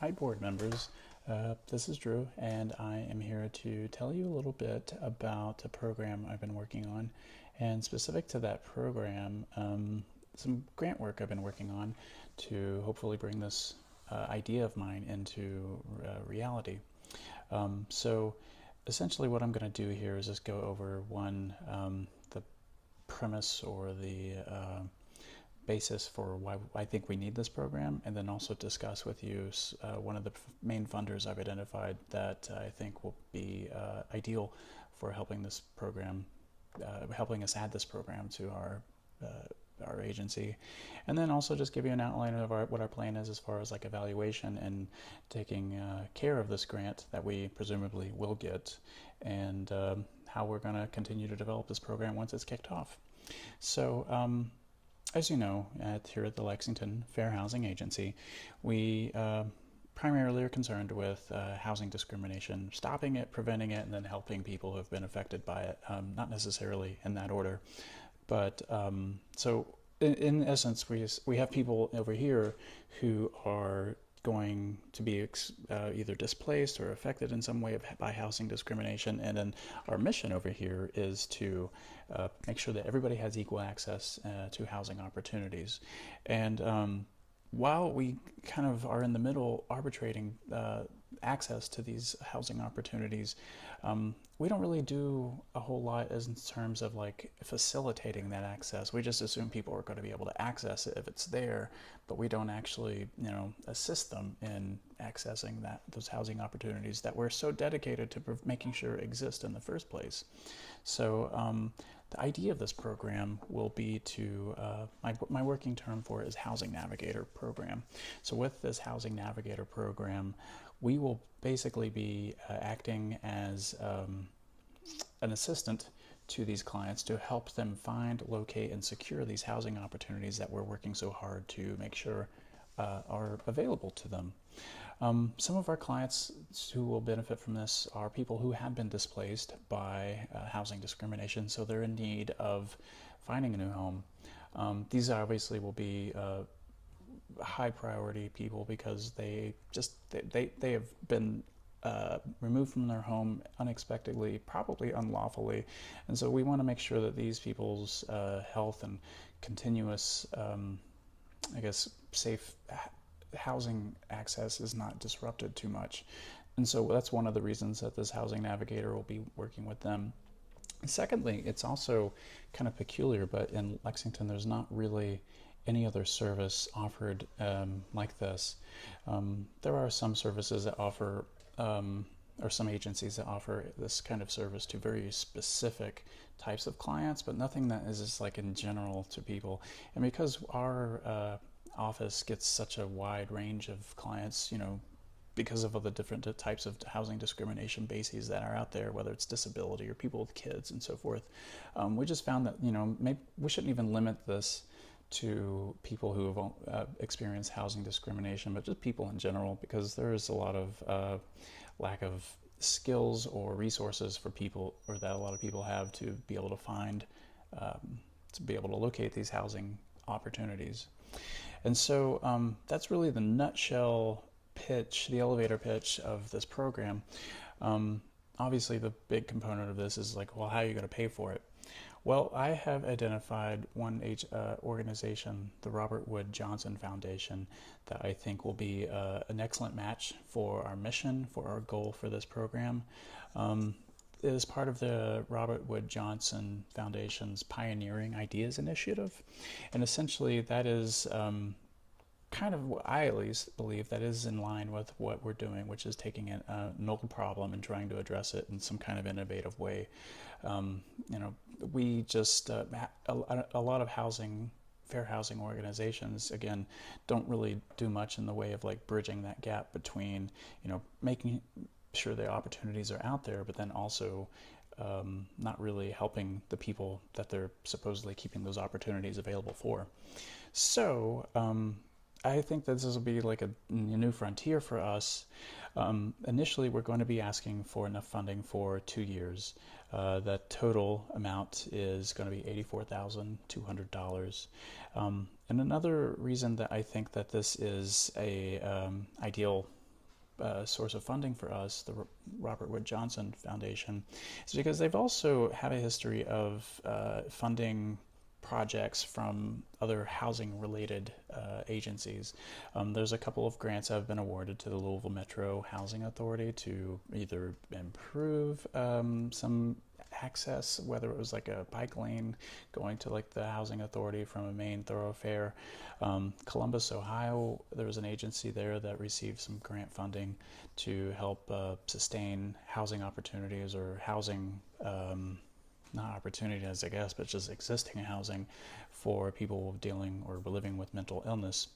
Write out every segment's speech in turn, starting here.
Hi, board members. This is Drew, and I am here to tell you a little bit about a program I've been working on. And specific to that program, some grant work I've been working on to hopefully bring this idea of mine into reality. So, essentially, what I'm going to do here is just go over the premise or the basis for why I think we need this program, and then also discuss with you one of the main funders I've identified that I think will be ideal for helping this program, helping us add this program to our agency, and then also just give you an outline of what our plan is as far as like evaluation and taking care of this grant that we presumably will get, and how we're going to continue to develop this program once it's kicked off. So, as you know, here at the Lexington Fair Housing Agency, we primarily are concerned with housing discrimination, stopping it, preventing it, and then helping people who have been affected by it, not necessarily in that order. But so, in essence, we have people over here who are going to be either displaced or affected in some way by housing discrimination. And then our mission over here is to make sure that everybody has equal access to housing opportunities. And while we kind of are in the middle arbitrating access to these housing opportunities, we don't really do a whole lot as in terms of like facilitating that access. We just assume people are going to be able to access it if it's there, but we don't actually, assist them in accessing those housing opportunities that we're so dedicated to making sure exist in the first place. So the idea of this program will be to, my working term for it is Housing Navigator Program. So with this Housing Navigator Program, we will basically be acting as an assistant to these clients to help them find, locate, and secure these housing opportunities that we're working so hard to make sure are available to them. Some of our clients who will benefit from this are people who have been displaced by housing discrimination, so they're in need of finding a new home. These obviously will be high priority people because they have been removed from their home unexpectedly, probably unlawfully, and so we want to make sure that these people's health and continuous, safe housing access is not disrupted too much. And so that's one of the reasons that this housing navigator will be working with them. Secondly, it's also kind of peculiar, but in Lexington, there's not really any other service offered like this. There are some services that offer, or some agencies that offer this kind of service to very specific types of clients, but nothing that is just like in general to people. And because our office gets such a wide range of clients, because of all the different types of housing discrimination bases that are out there, whether it's disability or people with kids and so forth. We just found that, maybe we shouldn't even limit this to people who have experienced housing discrimination, but just people in general, because there is a lot of lack of skills or resources for people, or that a lot of people have to be able to find, to be able to locate these housing opportunities. And so that's really the nutshell pitch, the elevator pitch of this program. Obviously, the big component of this is like, well, how are you going to pay for it? Well, I have identified one organization, the Robert Wood Johnson Foundation, that I think will be an excellent match for our mission, for our goal for this program. It is part of the Robert Wood Johnson Foundation's Pioneering Ideas Initiative. And essentially, that is kind of what I at least believe that is in line with what we're doing, which is taking a novel problem and trying to address it in some kind of innovative way. We just, a lot of fair housing organizations, again, don't really do much in the way of like bridging that gap between, making sure the opportunities are out there, but then also not really helping the people that they're supposedly keeping those opportunities available for. So I think that this will be like a new frontier for us. Initially, we're going to be asking for enough funding for 2 years. The total amount is going to be $84,200. And another reason that I think that this is a ideal source of funding for us, the Robert Wood Johnson Foundation, is because they've also have a history of funding projects from other housing related agencies. There's a couple of grants that have been awarded to the Louisville Metro Housing Authority to either improve some access, whether it was like a bike lane going to like the housing authority from a main thoroughfare. Columbus, Ohio, there was an agency there that received some grant funding to help sustain housing opportunities or housing not opportunities, I guess, but just existing housing for people dealing or living with mental illness.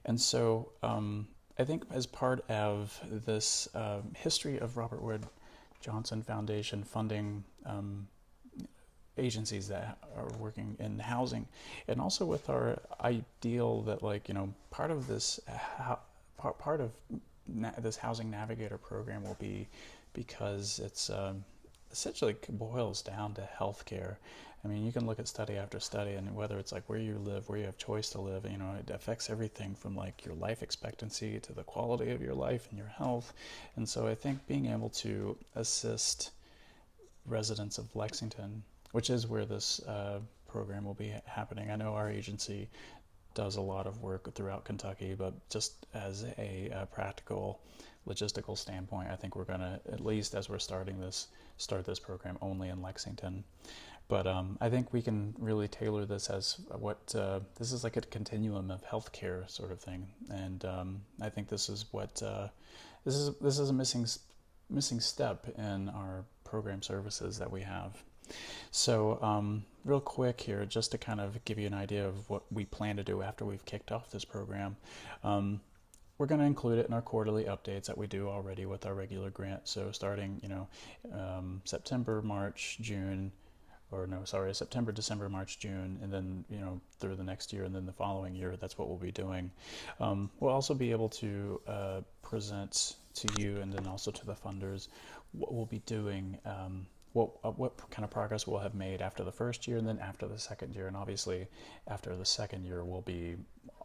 And so I think as part of this history of Robert Wood Johnson Foundation funding agencies that are working in housing, and also with our ideal that, like, part of this part of this Housing Navigator program will be, because it's essentially boils down to healthcare. I mean, you can look at study after study, and whether it's like where you live, where you have choice to live, it affects everything from like your life expectancy to the quality of your life and your health. And so I think being able to assist residents of Lexington, which is where this program will be happening. I know our agency does a lot of work throughout Kentucky, but just as a practical logistical standpoint, I think we're going to, at least as we're start this program only in Lexington. But I think we can really tailor this as what this is like a continuum of healthcare sort of thing, and I think this is what this is a missing step in our program services that we have. So real quick here, just to kind of give you an idea of what we plan to do after we've kicked off this program. We're going to include it in our quarterly updates that we do already with our regular grant. So starting, September, March, June, September, December, March, June, and then, through the next year, and then the following year, that's what we'll be doing. We'll also be able to present to you, and then also to the funders, what we'll be doing, what kind of progress we'll have made after the first year, and then after the second year. And obviously, after the second year, we'll be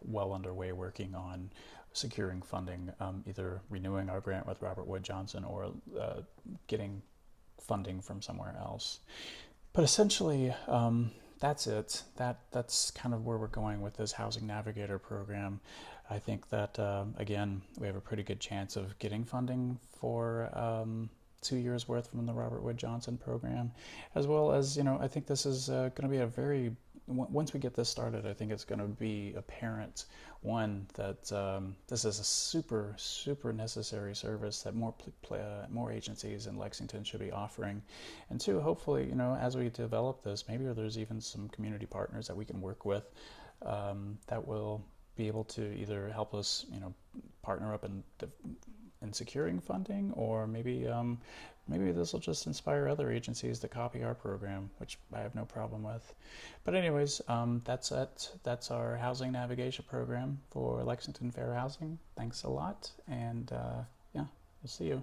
well underway working on securing funding, either renewing our grant with Robert Wood Johnson or getting funding from somewhere else. But essentially, that's it. That's kind of where we're going with this Housing Navigator program. I think that, again, we have a pretty good chance of getting funding for 2 years worth from the Robert Wood Johnson program, as well as, I think this is going to be once we get this started, I think it's going to be apparent, one, that this is a super, super necessary service that more agencies in Lexington should be offering. And two, hopefully, as we develop this, maybe there's even some community partners that we can work with that will be able to either help us, partner up in securing funding, or maybe this will just inspire other agencies to copy our program, which I have no problem with. But anyways, that's it. That's our housing navigation program for Lexington Fair Housing. Thanks a lot, and yeah, we'll see you.